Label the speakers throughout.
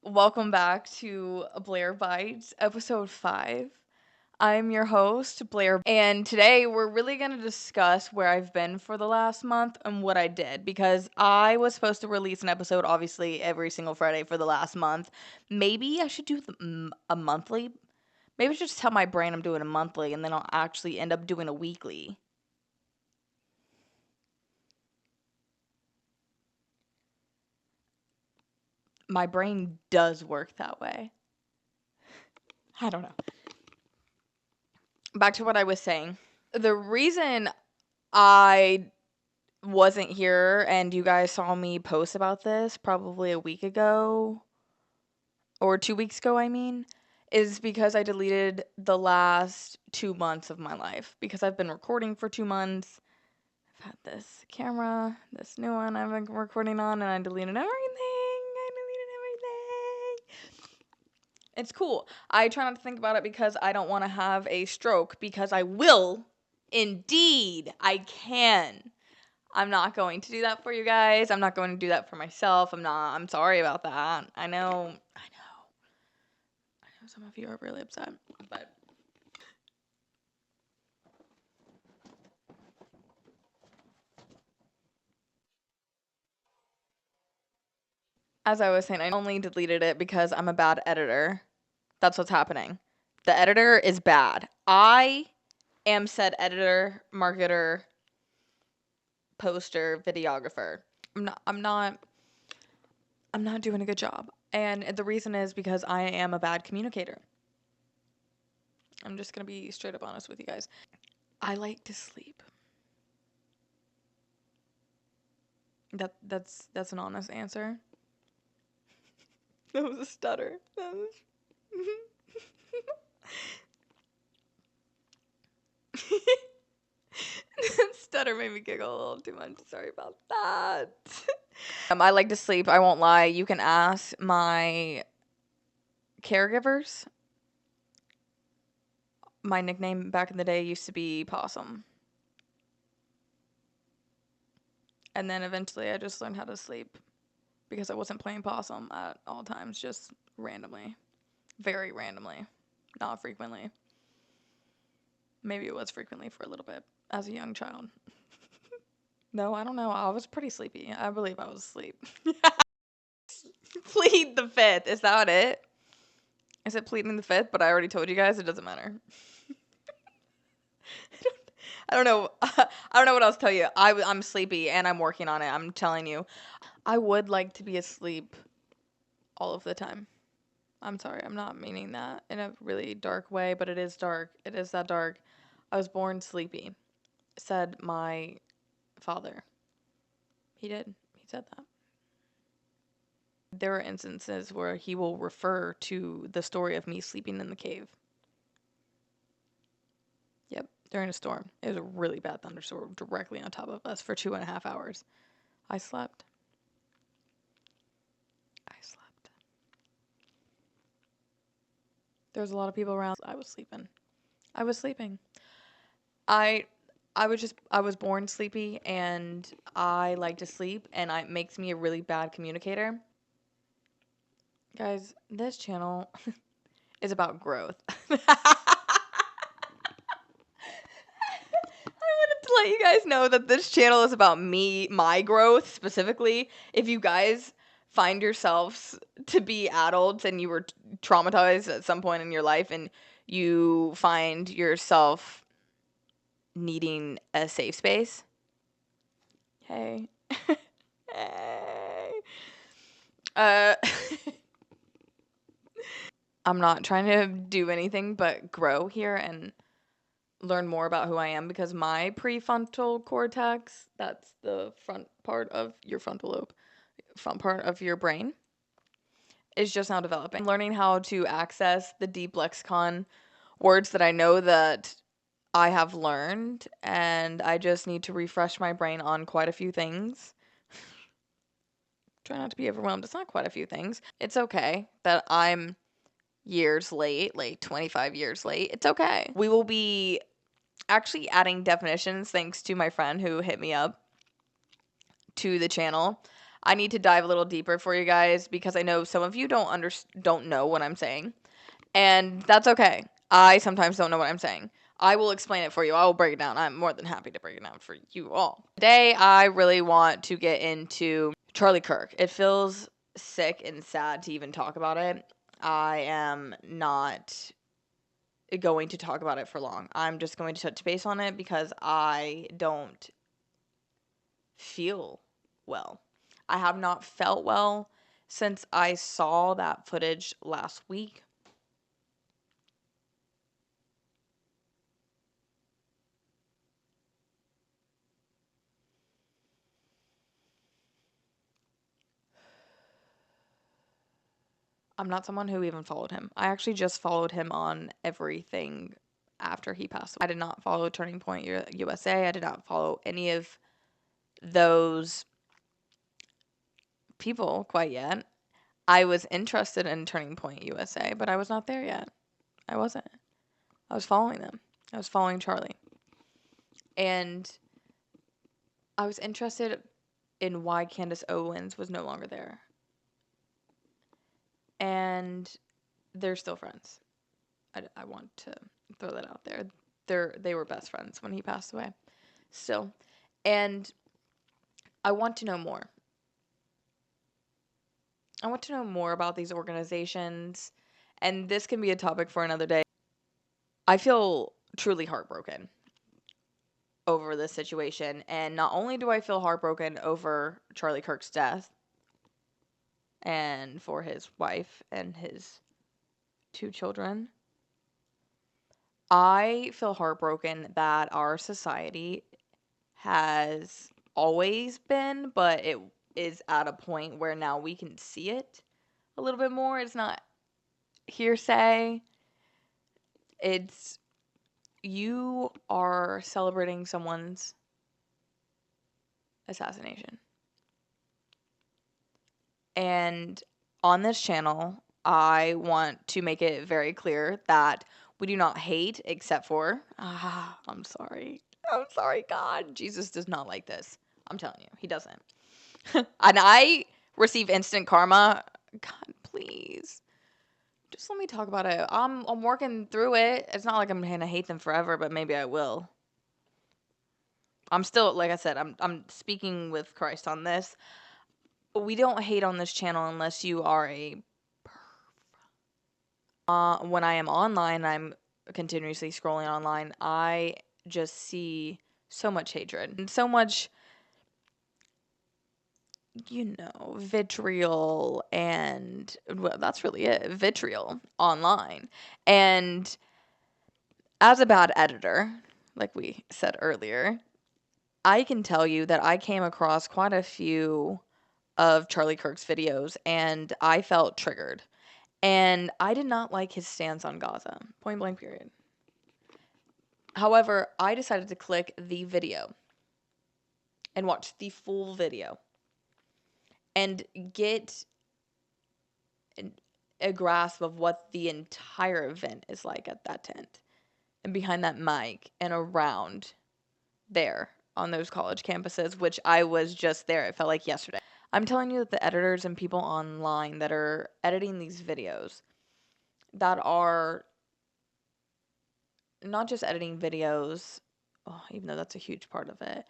Speaker 1: Welcome back to Blair Bites, episode 5. I'm your host, Blair, and today we're really going to discuss where I've been for the last month and what I did, because I was supposed to release an episode, obviously, every single Friday for the last month. Maybe I should do a monthly. Maybe I should just tell my brain I'm doing a monthly, and then I'll actually end up doing a weekly. My brain does work that way. I don't know. Back to what I was saying. The reason I wasn't here and you guys saw me post about this probably a week ago, or 2 weeks ago, I mean, is because I deleted the last 2 months of my life, because I've been recording for 2 months. I've had this camera, this new one I've been recording on, and I deleted everything. It's cool. I try not to think about it because I don't want to have a stroke, because I will. Indeed, I can. I'm not going to do that for you guys. I'm not going to do that for myself. I'm sorry about that. I know some of you are really upset, but as I was saying, I only deleted it because I'm a bad editor. That's what's happening. The editor is bad. I am said editor, marketer, poster, videographer. I'm not doing a good job. And the reason is because I am a bad communicator. I'm just going to be straight up honest with you guys. I like to sleep. That's an honest answer. That was a stutter. Stutter made me giggle a little too much. Sorry about that. I like to sleep. I won't lie. You can ask my caregivers. My nickname back in the day used to be Possum. And then eventually I just learned how to sleep because I wasn't playing Possum at all times, just randomly. Very randomly. Not frequently. Maybe it was frequently for a little bit as a young child. No, I don't know. I was pretty sleepy. I believe I was asleep. Plead the fifth. Is that it? Is it pleading the fifth? But I already told you guys it doesn't matter. I don't know. I don't know what else to tell you. I'm sleepy and I'm working on it. I'm telling you. I would like to be asleep all of the time. I'm sorry. I'm not meaning that in a really dark way, but it is dark. It is that dark. I was born sleepy, said my father. He did. He said that. There are instances where he will refer to the story of me sleeping in the cave. Yep, during a storm. It was a really bad thunderstorm directly on top of us for 2.5 hours. I slept. There was a lot of people around. I was sleeping. I was born sleepy, and I like to sleep, and it makes me a really bad communicator. Guys, this channel is about growth. I wanted to let you guys know that this channel is about my growth specifically. If you guys find yourselves to be adults and you were traumatized at some point in your life and you find yourself needing a safe space, hey. Hey. I'm not trying to do anything but grow here and learn more about who I am, because my prefrontal cortex, that's the front part of your frontal lobe, front part of your brain, is just now developing. I'm learning how to access the deep lexicon words that I know that I have learned, and I just need to refresh my brain on quite a few things. Try not to be overwhelmed. It's not quite a few things. It's okay that I'm years late, like 25 years late. It's okay. We will be actually adding definitions thanks to my friend who hit me up to the channel. I need to dive a little deeper for you guys because I know some of you don't know what I'm saying. And that's okay. I sometimes don't know what I'm saying. I will explain it for you. I will break it down. I'm more than happy to break it down for you all. Today, I really want to get into Charlie Kirk. It feels sick and sad to even talk about it. I am not going to talk about it for long. I'm just going to touch base on it because I don't feel well. I have not felt well since I saw that footage last week. I'm not someone who even followed him. I actually just followed him on everything after he passed away. I did not follow Turning Point USA. I did not follow any of those people quite yet. I was interested in Turning Point USA, but I was not there yet. I wasn't. I was following them. I was following Charlie. And I was interested in why Candace Owens was no longer there. And they're still friends. I want to throw that out there. They were best friends when he passed away. Still. And I want to know more. I want to know more about these organizations. And this can be a topic for another day. I feel truly heartbroken over this situation. And not only do I feel heartbroken over Charlie Kirk's death and for his wife and his 2 children, I feel heartbroken that our society has always been, but it is at a point where now we can see it a little bit more. It's not hearsay. It's you are celebrating someone's assassination. And on this channel, I want to make it very clear that we do not hate except for, I'm sorry. I'm sorry, God. Jesus does not like this. I'm telling you, he doesn't. And I receive instant karma. God, please. Just let me talk about it. I'm working through it. It's not like I'm going to hate them forever, but maybe I will. I'm still, like I said, I'm speaking with Christ on this. We don't hate on this channel unless you are a when I am online, I'm continuously scrolling online, I just see so much hatred and so much, vitriol, and well, that's really it, vitriol online. And as a bad editor, like we said earlier, I can tell you that I came across quite a few of Charlie Kirk's videos and I felt triggered. And I did not like his stance on Gaza, point blank period. However, I decided to click the video and watch the full video and get a grasp of what the entire event is like at that tent and behind that mic and around there on those college campuses, which I was just there. It felt like yesterday. I'm telling you that the editors and people online that are editing these videos, that are not just editing videos, even though that's a huge part of it,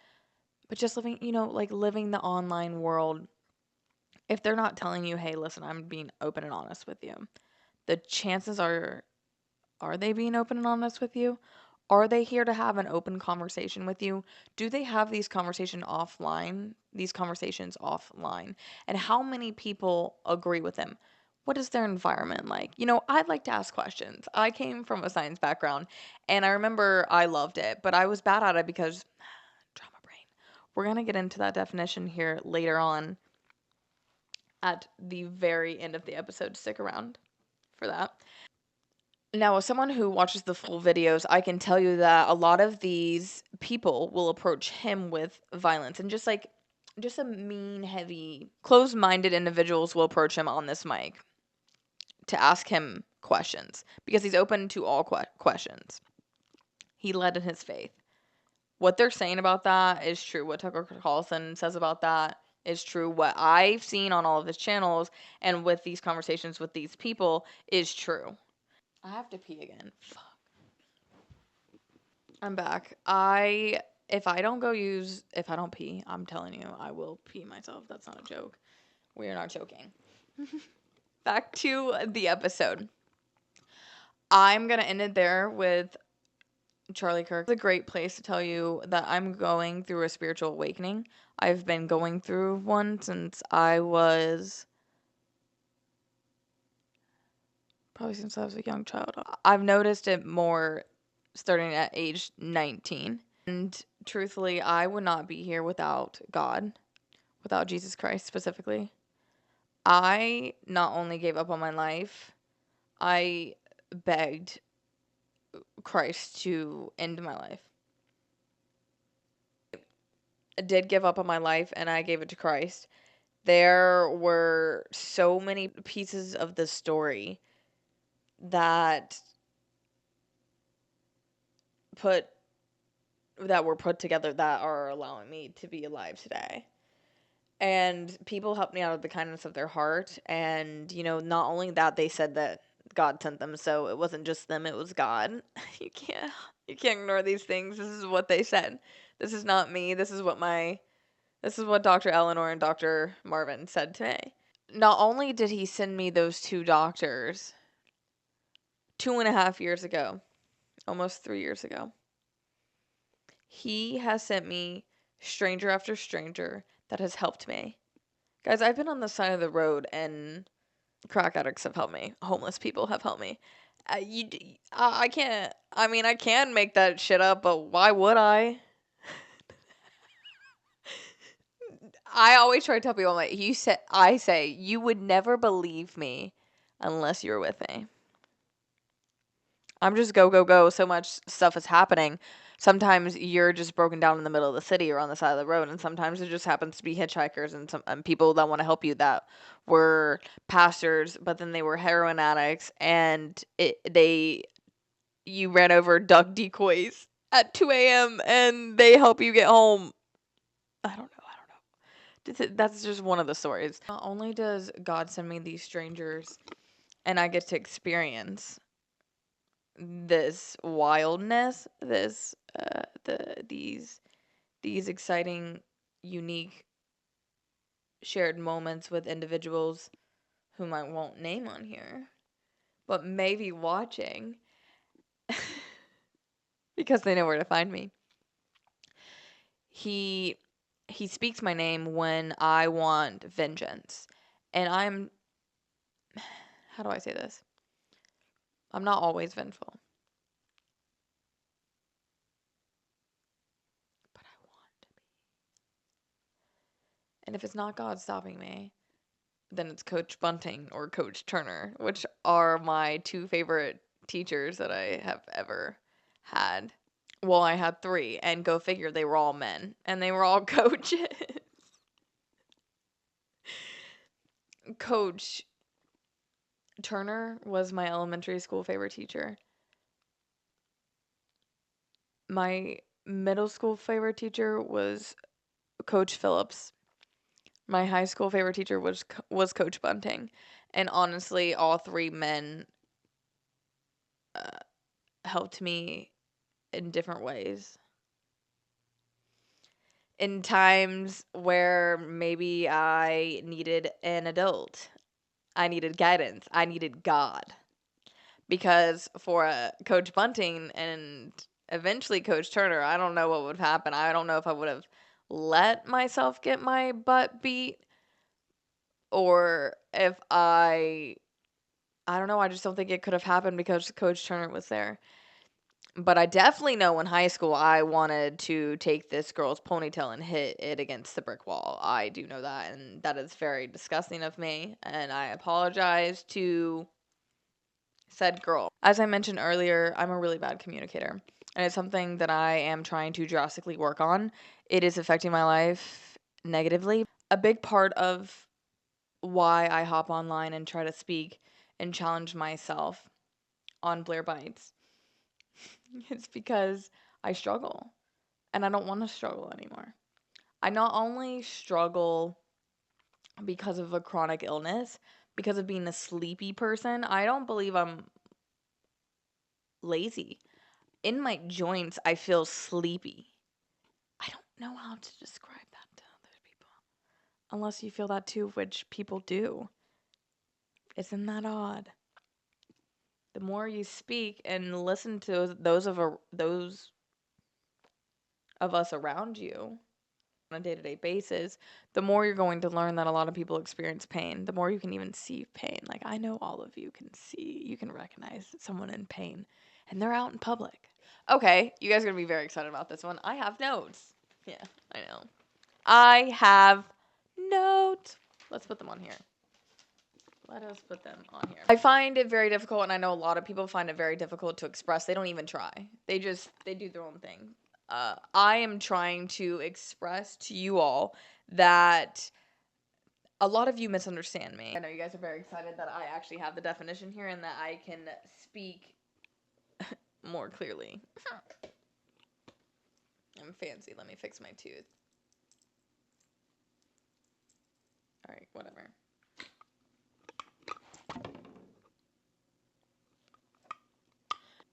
Speaker 1: but just living, like living the online world. If they're not telling you, hey, listen, I'm being open and honest with you, the chances are they being open and honest with you? Are they here to have an open conversation with you? Do they have these conversations offline? And how many people agree with them? What is their environment like? I'd like to ask questions. I came from a science background, and I remember I loved it, but I was bad at it because drama brain. We're going to get into that definition here later on at the very end of the episode. Stick around for that. Now, as someone who watches the full videos, I can tell you that a lot of these people will approach him with violence, and just a mean, heavy, closed-minded individuals will approach him on this mic to ask him questions because he's open to all questions. He led in his faith. What they're saying about that is true. What Tucker Carlson says about that is true. What I've seen on all of his channels and with these conversations with these people is true. I have to pee again. Fuck. I'm back. If I don't pee, I'm telling you, I will pee myself. That's not a joke. We are not joking. Back to the episode. I'm going to end it there with Charlie Kirk. It's a great place to tell you that I'm going through a spiritual awakening. I've been going through one since I was a young child. I've noticed it more starting at age 19. And truthfully, I would not be here without God, without Jesus Christ specifically. I not only gave up on my life, I begged Christ to end my life. I did give up on my life and I gave it to Christ. There were so many pieces of the story that were put together that are allowing me to be alive today. And people helped me out of the kindness of their heart. And, not only that, they said that God sent them. So it wasn't just them, it was God. You can't ignore these things. This is what they said. This is not me. This is what Dr. Eleanor and Dr. Marvin said to me. Not only did he send me those two doctors 2.5 years ago, almost 3 years ago, he has sent me stranger after stranger that has helped me. Guys, I've been on the side of the road and crack addicts have helped me. Homeless people have helped me. I can't. I mean, I can make that shit up, but why would I? I always try to tell people, I'm like, I say, you would never believe me unless you're with me. I'm just go, go, go. So much stuff is happening. Sometimes you're just broken down in the middle of the city or on the side of the road, and sometimes it just happens to be hitchhikers and people that want to help you that were pastors, but then they were heroin addicts, and you ran over duck decoys at 2 a.m. and they help you get home. I don't know. That's just one of the stories. Not only does God send me these strangers, and I get to experience this wildness, these exciting, unique, shared moments with individuals whom I won't name on here, but maybe watching because they know where to find me. He speaks my name when I want vengeance, and how do I say this? I'm not always vengeful, but I want to be. And if it's not God stopping me, then it's Coach Bunting or Coach Turner, which are my two favorite teachers that I have ever had. Well, I had three, and go figure, they were all men, and they were all coaches. Coach Turner was my elementary school favorite teacher. My middle school favorite teacher was Coach Phillips. My high school favorite teacher was Coach Bunting. And honestly, all three men helped me in different ways. In times where maybe I needed an adult, I needed guidance, I needed God. Because for Coach Bunting and eventually Coach Turner, I don't know what would happen. I don't know if I would have let myself get my butt beat or if I don't know, I just don't think it could have happened because Coach Turner was there. But I definitely know in high school I wanted to take this girl's ponytail and hit it against the brick wall. I do know that, and that is very disgusting of me, and I apologize to said girl. As I mentioned earlier, I'm a really bad communicator, and it's something that I am trying to drastically work on. It is affecting my life negatively. A big part of why I hop online and try to speak and challenge myself on Blair Bites is because I struggle, and I don't want to struggle anymore. I not only struggle because of a chronic illness, because of being a sleepy person. I don't believe I'm lazy. In my joints, I feel sleepy. I don't know how to describe that to other people. Unless you feel that too, which people do. Isn't that odd? The more you speak and listen to those of us around you on a day-to-day basis, the more you're going to learn that a lot of people experience pain. The more you can even see pain. Like, I know all of you can see, you can recognize someone in pain, and they're out in public. Okay, you guys are going to be very excited about this one. I have notes. Yeah, I know. I have notes. Let's put them on here. Let us put them on here. I find it very difficult, and I know a lot of people find it very difficult to express. They don't even try. They do their own thing. I am trying to express to you all that a lot of you misunderstand me. I know you guys are very excited that I actually have the definition here and that I can speak more clearly. I'm fancy. Let me fix my tooth. Alright, whatever.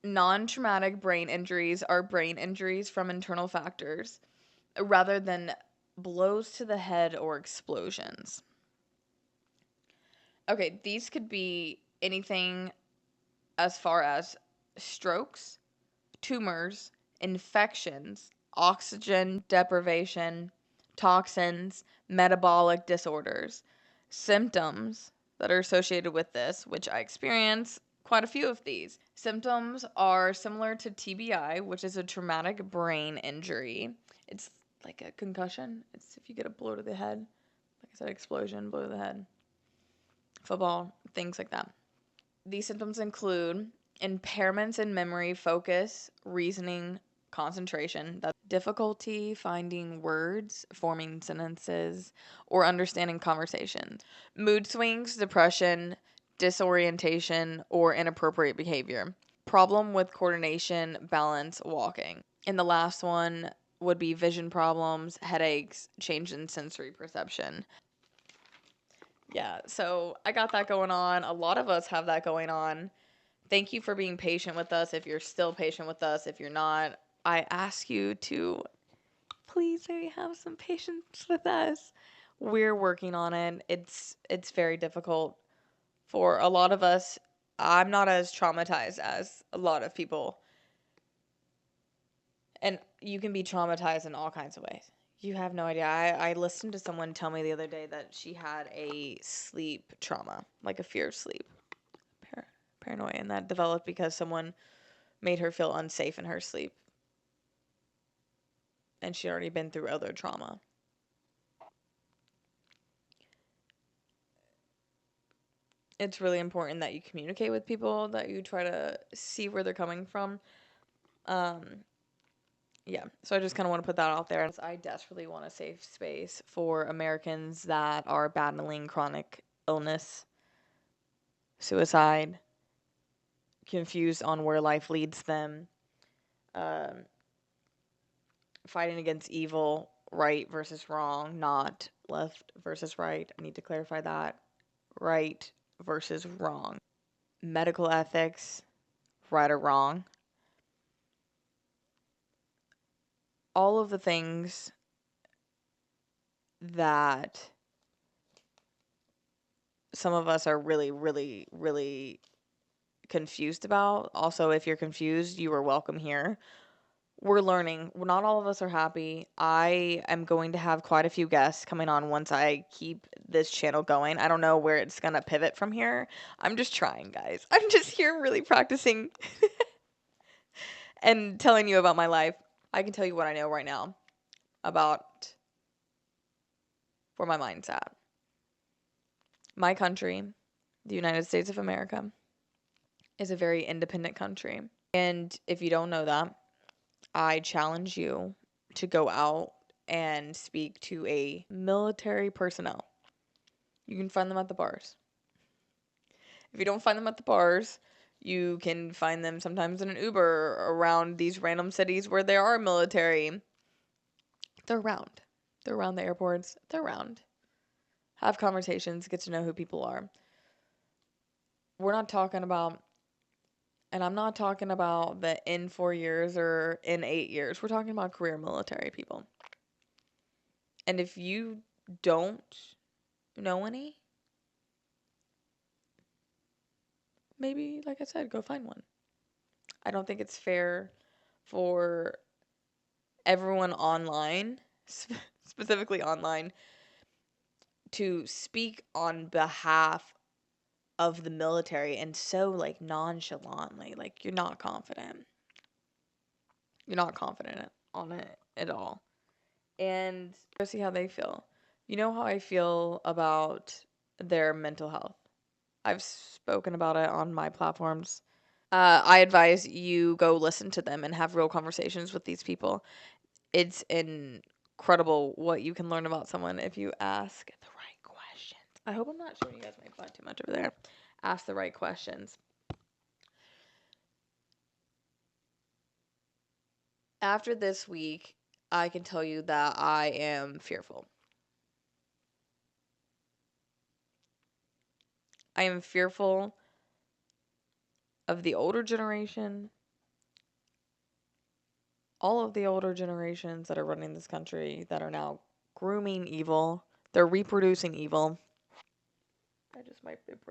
Speaker 1: Non-traumatic brain injuries are brain injuries from internal factors rather than blows to the head or explosions. Okay, these could be anything as far as strokes, tumors, infections, oxygen deprivation, toxins, metabolic disorders. Symptoms that are associated with this, which I experience quite a few of these. Symptoms are similar to TBI, which is a traumatic brain injury. It's like a concussion. It's if you get a blow to the head. Like I said, explosion, blow to the head. Football, things like that. These symptoms include impairments in memory, focus, reasoning, concentration, that's difficulty finding words, forming sentences, or understanding conversations, mood swings, depression, disorientation, or inappropriate behavior, problem with coordination, balance, walking. And the last one would be vision problems, headaches, change in sensory perception. Yeah, so I got that going on. A lot of us have that going on. Thank you for being patient with us. If you're still patient with us, if you're not, I ask you to please maybe have some patience with us. We're working on it. It's very difficult for a lot of us. I'm not as traumatized as a lot of people. And you can be traumatized in all kinds of ways. You have no idea. I listened to someone tell me the other day that she had a sleep trauma, like a fear of sleep, paranoia, and that developed because someone made her feel unsafe in her sleep. And she'd already been through other trauma. It's really important that you communicate with people, that you try to see where they're coming from. Yeah, so I just kind of want to put that out there. I desperately want a safe space for Americans that are battling chronic illness, suicide, confused on where life leads them, fighting against evil, right versus wrong, not left versus right. I need to clarify that. Right versus wrong. Medical ethics, right or wrong. All of the things that some of us are really, really, really confused about. Also, if you're confused, you are welcome here. We're learning. Not all of us are happy. I am going to have quite a few guests coming on once I keep this channel going. I don't know where it's going to pivot from here. I'm just trying, guys. I'm just here really practicing and telling you about my life. I can tell you what I know right now about where my mind's at. My country, the United States of America, is a very independent country. And if you don't know that, I challenge you to go out and speak to a military personnel. You can find them at the bars. If you don't find them at the bars, you can find them sometimes in an Uber around these random cities where there are military. They're around. They're around the airports. They're around. have conversations, get to know who people are. We're not talking about, and I'm not talking about the in 4 years or in 8 years. We're talking about career military people. And if you don't know any, maybe, like I said, go find one. I don't think it's fair for everyone online, specifically online, to speak on behalf of the military and so like nonchalantly, like you're not confident. You're not confident on it at all. And go see how they feel. You know how I feel about their mental health. I've spoken about it on my platforms. I advise you go listen to them and have real conversations with these people. It's incredible what you can learn about someone if you ask the right questions. I hope I'm not showing you guys my butt too much over there. Ask the right questions. After this week, I can tell you that I am fearful. I am fearful of the older generation, all of the older generations that are running this country that are now grooming evil. They're reproducing evil.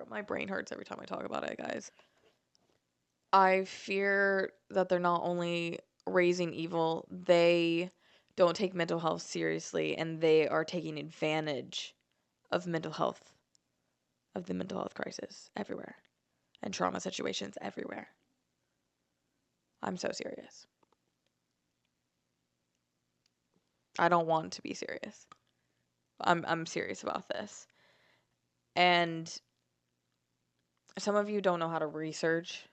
Speaker 1: My brain hurts every time I talk about it, guys. I fear that they're not only raising evil, they don't take mental health seriously and they are taking advantage of the mental health crisis everywhere and trauma situations everywhere. I'm so serious. I don't want to be serious. I'm serious about this. And some of you don't know how to research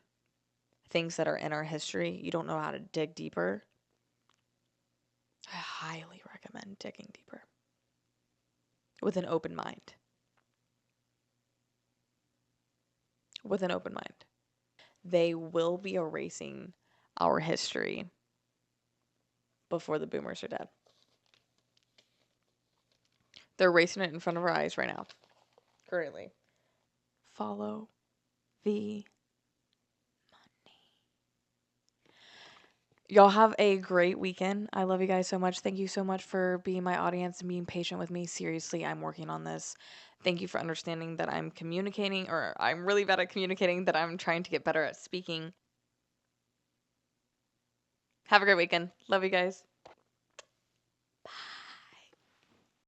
Speaker 1: things that are in our history. You don't know how to dig deeper. I highly recommend digging deeper with an open mind. With an open mind. They will be erasing our history before the boomers are dead. They're erasing it in front of our eyes right now. Currently. Follow the money. Y'all have a great weekend. I love you guys so much. Thank you so much for being my audience and being patient with me. Seriously, I'm working on this. Thank you for understanding that I'm communicating, or I'm really bad at communicating, that I'm trying to get better at speaking. Have a great weekend. Love you guys.